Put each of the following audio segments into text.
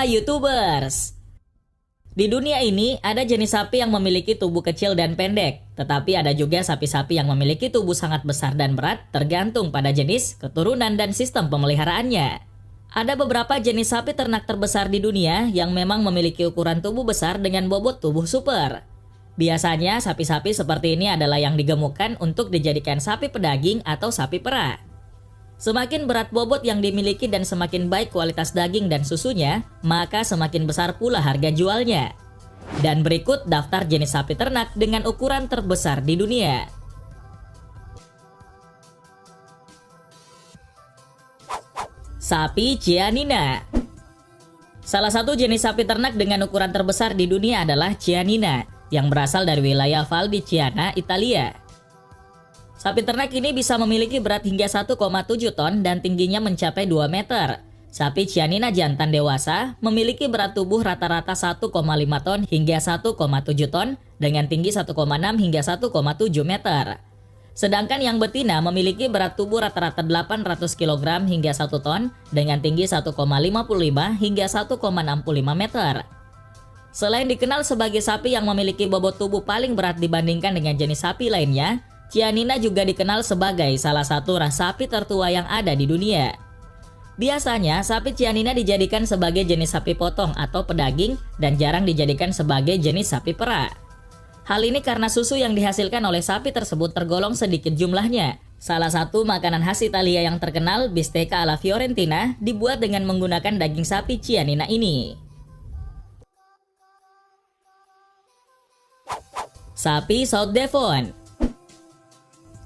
Hai YouTubers! Di dunia ini ada jenis sapi yang memiliki tubuh kecil dan pendek, tetapi ada juga sapi-sapi yang memiliki tubuh sangat besar dan berat tergantung pada jenis, keturunan, dan sistem pemeliharaannya. Ada beberapa jenis sapi ternak terbesar di dunia yang memang memiliki ukuran tubuh besar dengan bobot tubuh super. Biasanya sapi-sapi seperti ini adalah yang digemukkan untuk dijadikan sapi pedaging atau sapi perah. Semakin berat bobot yang dimiliki dan semakin baik kualitas daging dan susunya, maka semakin besar pula harga jualnya. Dan berikut daftar jenis sapi ternak dengan ukuran terbesar di dunia. Sapi Chianina. Salah satu jenis sapi ternak dengan ukuran terbesar di dunia adalah Chianina, yang berasal dari wilayah Val di Chiana, Italia. Sapi ternak ini bisa memiliki berat hingga 1,7 ton dan tingginya mencapai 2 meter. Sapi Chianina jantan dewasa memiliki berat tubuh rata-rata 1,5 ton hingga 1,7 ton dengan tinggi 1,6 hingga 1,7 meter. Sedangkan yang betina memiliki berat tubuh rata-rata 800 kg hingga 1 ton dengan tinggi 1,55 hingga 1,65 meter. Selain dikenal sebagai sapi yang memiliki bobot tubuh paling berat dibandingkan dengan jenis sapi lainnya, Chianina juga dikenal sebagai salah satu ras sapi tertua yang ada di dunia. Biasanya, sapi Chianina dijadikan sebagai jenis sapi potong atau pedaging dan jarang dijadikan sebagai jenis sapi perah. Hal ini karena susu yang dihasilkan oleh sapi tersebut tergolong sedikit jumlahnya. Salah satu makanan khas Italia yang terkenal, bistecca alla Fiorentina, dibuat dengan menggunakan daging sapi Chianina ini. Sapi South Devon.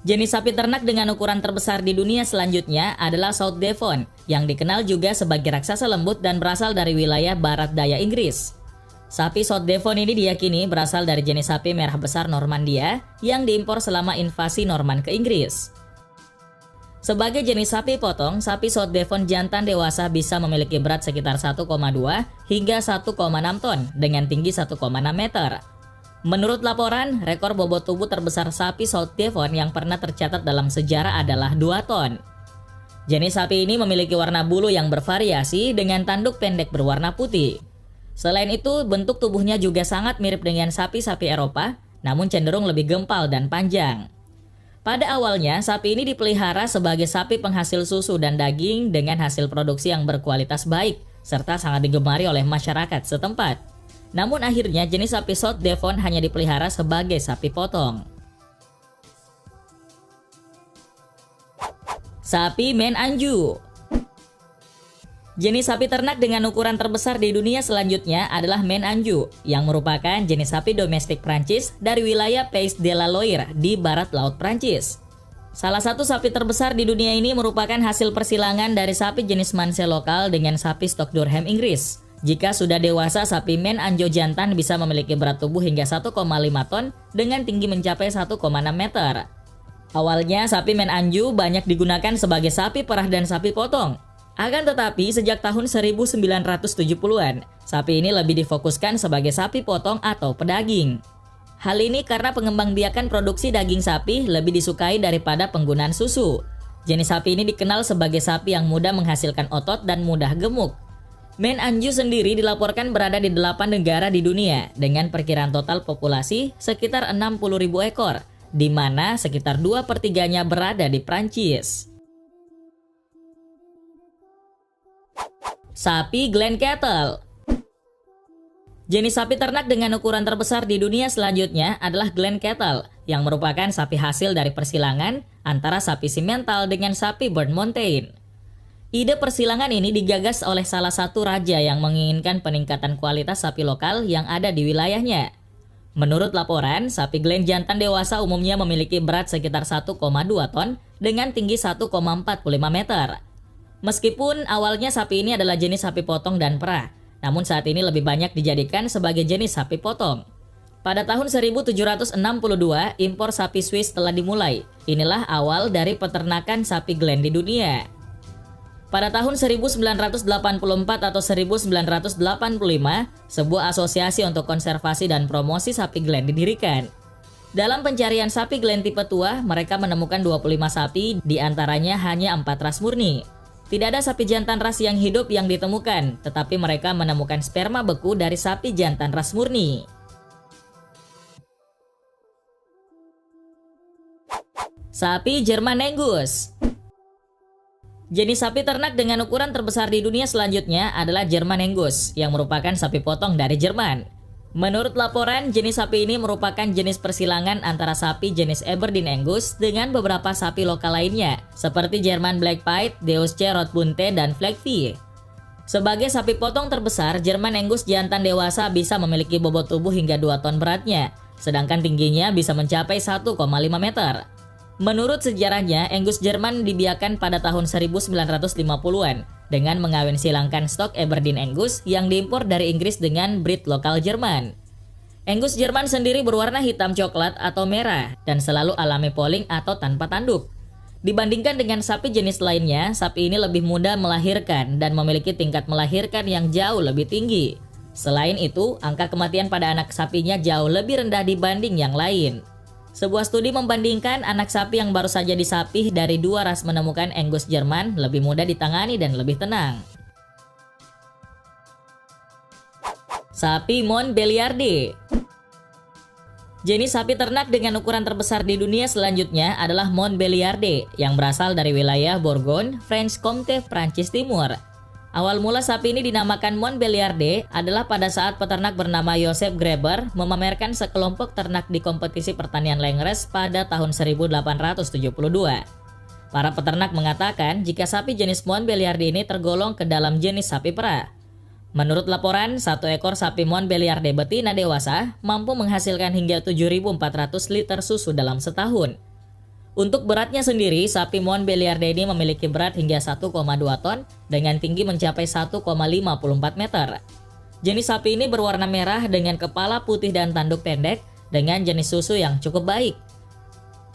Jenis sapi ternak dengan ukuran terbesar di dunia selanjutnya adalah South Devon, yang dikenal juga sebagai raksasa lembut dan berasal dari wilayah barat daya Inggris. Sapi South Devon ini diyakini berasal dari jenis sapi merah besar Normandia yang diimpor selama invasi Norman ke Inggris. Sebagai jenis sapi potong, sapi South Devon jantan dewasa bisa memiliki berat sekitar 1,2 hingga 1,6 ton dengan tinggi 1,6 meter. Menurut laporan, rekor bobot tubuh terbesar sapi South Devon yang pernah tercatat dalam sejarah adalah 2 ton. Jenis sapi ini memiliki warna bulu yang bervariasi dengan tanduk pendek berwarna putih. Selain itu, bentuk tubuhnya juga sangat mirip dengan sapi-sapi Eropa, namun cenderung lebih gempal dan panjang. Pada awalnya, sapi ini dipelihara sebagai sapi penghasil susu dan daging dengan hasil produksi yang berkualitas baik, serta sangat digemari oleh masyarakat setempat. Namun akhirnya jenis sapi South Devon hanya dipelihara sebagai sapi potong. Sapi Maine Anjou. Jenis sapi ternak dengan ukuran terbesar di dunia selanjutnya adalah Maine Anjou, yang merupakan jenis sapi domestik Prancis dari wilayah Pays de la Loire di barat laut Prancis. Salah satu sapi terbesar di dunia ini merupakan hasil persilangan dari sapi jenis Manse lokal dengan sapi stok Durham Inggris. Jika sudah dewasa, sapi Maine Anjou jantan bisa memiliki berat tubuh hingga 1,5 ton dengan tinggi mencapai 1,6 meter. Awalnya, sapi Maine Anjou banyak digunakan sebagai sapi perah dan sapi potong. Akan tetapi, sejak tahun 1970-an, sapi ini lebih difokuskan sebagai sapi potong atau pedaging. Hal ini karena pengembangbiakan produksi daging sapi lebih disukai daripada penggunaan susu. Jenis sapi ini dikenal sebagai sapi yang mudah menghasilkan otot dan mudah gemuk. Maine Anjou sendiri dilaporkan berada di 8 negara di dunia dengan perkiraan total populasi sekitar 60.000 ekor, di mana sekitar 2/3-nya berada di Prancis. Sapi Glen Cattle. Jenis sapi ternak dengan ukuran terbesar di dunia selanjutnya adalah Glen Cattle, yang merupakan sapi hasil dari persilangan antara sapi Simmental dengan sapi Burnt Mountain. Ide persilangan ini digagas oleh salah satu raja yang menginginkan peningkatan kualitas sapi lokal yang ada di wilayahnya. Menurut laporan, sapi Glen jantan dewasa umumnya memiliki berat sekitar 1,2 ton dengan tinggi 1,45 meter. Meskipun awalnya sapi ini adalah jenis sapi potong dan perah, namun saat ini lebih banyak dijadikan sebagai jenis sapi potong. Pada tahun 1762, impor sapi Swiss telah dimulai. Inilah awal dari peternakan sapi Glen di dunia. Pada tahun 1984 atau 1985, sebuah asosiasi untuk konservasi dan promosi sapi Glen didirikan. Dalam pencarian sapi Glen tipe tua, mereka menemukan 25 sapi, di antaranya hanya 4 ras murni. Tidak ada sapi jantan ras yang hidup yang ditemukan, tetapi mereka menemukan sperma beku dari sapi jantan ras murni. Sapi Jerman Angus. Jenis sapi ternak dengan ukuran terbesar di dunia selanjutnya adalah Jerman Angus, yang merupakan sapi potong dari Jerman. Menurut laporan, jenis sapi ini merupakan jenis persilangan antara sapi jenis Aberdeen Angus dengan beberapa sapi lokal lainnya, seperti Jerman Black Pied, Deutsche Rotbunte, dan Fleckvieh. Sebagai sapi potong terbesar, Jerman Angus jantan dewasa bisa memiliki bobot tubuh hingga 2 ton beratnya, sedangkan tingginya bisa mencapai 1,5 meter. Menurut sejarahnya, Angus Jerman dibiarkan pada tahun 1950-an dengan mengawin silangkan stok Aberdeen Angus yang diimpor dari Inggris dengan breed lokal Jerman. Angus Jerman sendiri berwarna hitam coklat atau merah dan selalu alami polling atau tanpa tanduk. Dibandingkan dengan sapi jenis lainnya, sapi ini lebih mudah melahirkan dan memiliki tingkat melahirkan yang jauh lebih tinggi. Selain itu, angka kematian pada anak sapinya jauh lebih rendah dibanding yang lain. Sebuah studi membandingkan anak sapi yang baru saja disapih dari 2 ras menemukan Angus Jerman lebih mudah ditangani dan lebih tenang. Sapi Montbéliarde. Jenis sapi ternak dengan ukuran terbesar di dunia selanjutnya adalah Montbéliarde yang berasal dari wilayah Bourgogne, Franche-Comté, Prancis Timur. Awal mula sapi ini dinamakan Montbéliarde adalah pada saat peternak bernama Joseph Graeber memamerkan sekelompok ternak di kompetisi pertanian Langres pada tahun 1872. Para peternak mengatakan jika sapi jenis Montbéliarde ini tergolong ke dalam jenis sapi perah. Menurut laporan, 1 ekor sapi Montbéliarde betina dewasa mampu menghasilkan hingga 7.400 liter susu dalam setahun. Untuk beratnya sendiri, sapi Montbéliarde ini memiliki berat hingga 1,2 ton dengan tinggi mencapai 1,54 meter. Jenis sapi ini berwarna merah dengan kepala putih dan tanduk pendek dengan jenis susu yang cukup baik.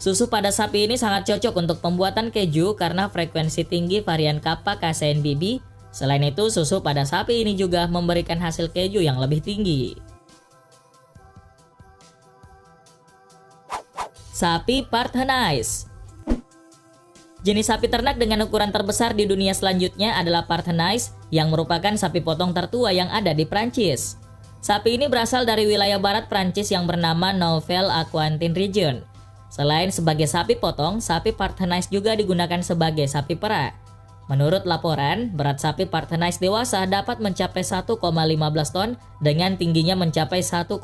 Susu pada sapi ini sangat cocok untuk pembuatan keju karena frekuensi tinggi varian Kappa Casein BB. Selain itu, susu pada sapi ini juga memberikan hasil keju yang lebih tinggi. Sapi Parthenais. Jenis sapi ternak dengan ukuran terbesar di dunia selanjutnya adalah Parthenais yang merupakan sapi potong tertua yang ada di Prancis. Sapi ini berasal dari wilayah barat Prancis yang bernama Nouvelle-Aquitaine Region. Selain sebagai sapi potong, sapi Parthenais juga digunakan sebagai sapi perah. Menurut laporan, berat sapi Parthenais dewasa dapat mencapai 1,15 ton dengan tingginya mencapai 1,45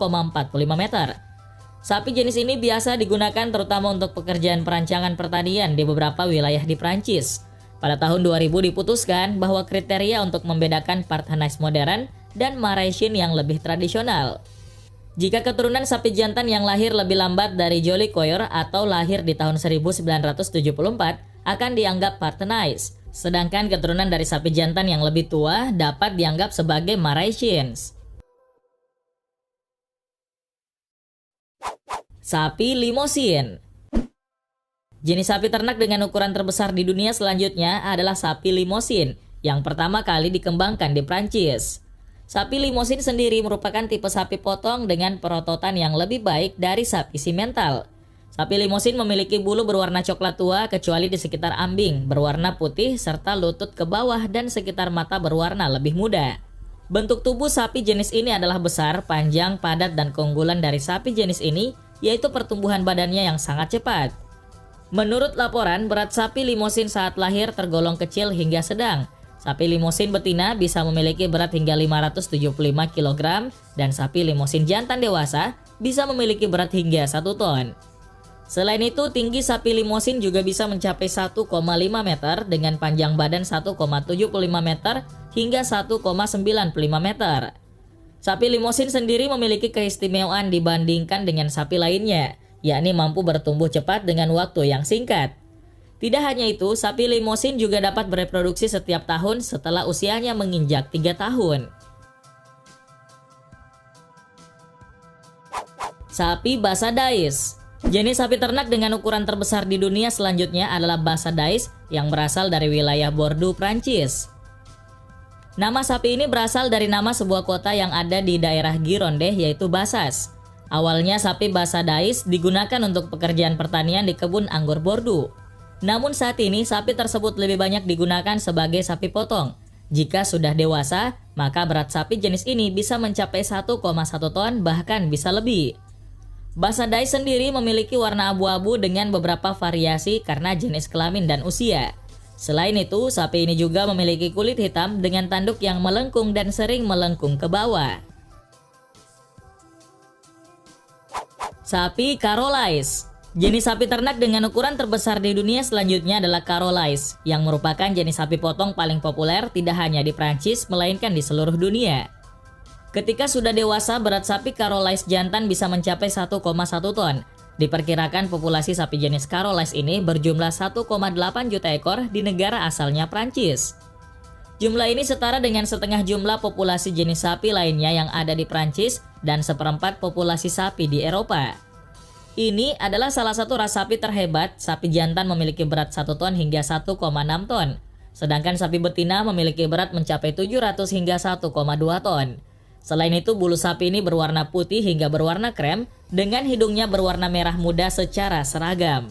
meter. Sapi jenis ini biasa digunakan terutama untuk pekerjaan perancangan pertanian di beberapa wilayah di Prancis. Pada tahun 2000 diputuskan bahwa kriteria untuk membedakan Parthenais modern dan Mauritian yang lebih tradisional. Jika keturunan sapi jantan yang lahir lebih lambat dari Jolicoeur atau lahir di tahun 1974 akan dianggap Parthenais, sedangkan keturunan dari sapi jantan yang lebih tua dapat dianggap sebagai Mauritians. Sapi Limousin. Jenis sapi ternak dengan ukuran terbesar di dunia selanjutnya adalah sapi Limousin yang pertama kali dikembangkan di Prancis. Sapi Limousin sendiri merupakan tipe sapi potong dengan perototan yang lebih baik dari sapi simental. Sapi Limousin memiliki bulu berwarna coklat tua kecuali di sekitar ambing berwarna putih serta lutut ke bawah dan sekitar mata berwarna lebih muda. Bentuk tubuh sapi jenis ini adalah besar, panjang, padat, dan keunggulan dari sapi jenis ini yaitu pertumbuhan badannya yang sangat cepat. Menurut laporan, berat sapi Limousin saat lahir tergolong kecil hingga sedang. Sapi Limousin betina bisa memiliki berat hingga 575 kg dan sapi Limousin jantan dewasa bisa memiliki berat hingga 1 ton. Selain itu, tinggi sapi Limousin juga bisa mencapai 1,5 meter dengan panjang badan 1,75 meter hingga 1,95 meter. Sapi Limousin sendiri memiliki keistimewaan dibandingkan dengan sapi lainnya, yakni mampu bertumbuh cepat dengan waktu yang singkat. Tidak hanya itu, sapi Limousin juga dapat bereproduksi setiap tahun setelah usianya menginjak 3 tahun. Sapi Bassadais. Jenis sapi ternak dengan ukuran terbesar di dunia selanjutnya adalah Bassadais yang berasal dari wilayah Bordeaux, Prancis. Nama sapi ini berasal dari nama sebuah kota yang ada di daerah Gironde yaitu Bassas. Awalnya sapi Bassadais digunakan untuk pekerjaan pertanian di kebun anggur Bordeaux. Namun saat ini sapi tersebut lebih banyak digunakan sebagai sapi potong. Jika sudah dewasa, maka berat sapi jenis ini bisa mencapai 1,1 ton bahkan bisa lebih. Basadai sendiri memiliki warna abu-abu dengan beberapa variasi karena jenis kelamin dan usia. Selain itu, sapi ini juga memiliki kulit hitam dengan tanduk yang melengkung dan sering melengkung ke bawah. Sapi Charolais. Jenis sapi ternak dengan ukuran terbesar di dunia selanjutnya adalah Charolais, yang merupakan jenis sapi potong paling populer tidak hanya di Prancis melainkan di seluruh dunia. Ketika sudah dewasa, berat sapi Charolais jantan bisa mencapai 1,1 ton. Diperkirakan populasi sapi jenis Charolais ini berjumlah 1,8 juta ekor di negara asalnya Prancis. Jumlah ini setara dengan setengah jumlah populasi jenis sapi lainnya yang ada di Prancis dan seperempat populasi sapi di Eropa. Ini adalah salah satu ras sapi terhebat. Sapi jantan memiliki berat 1 ton hingga 1,6 ton. Sedangkan sapi betina memiliki berat mencapai 700 hingga 1,2 ton. Selain itu, bulu sapi ini berwarna putih hingga berwarna krem dengan hidungnya berwarna merah muda secara seragam.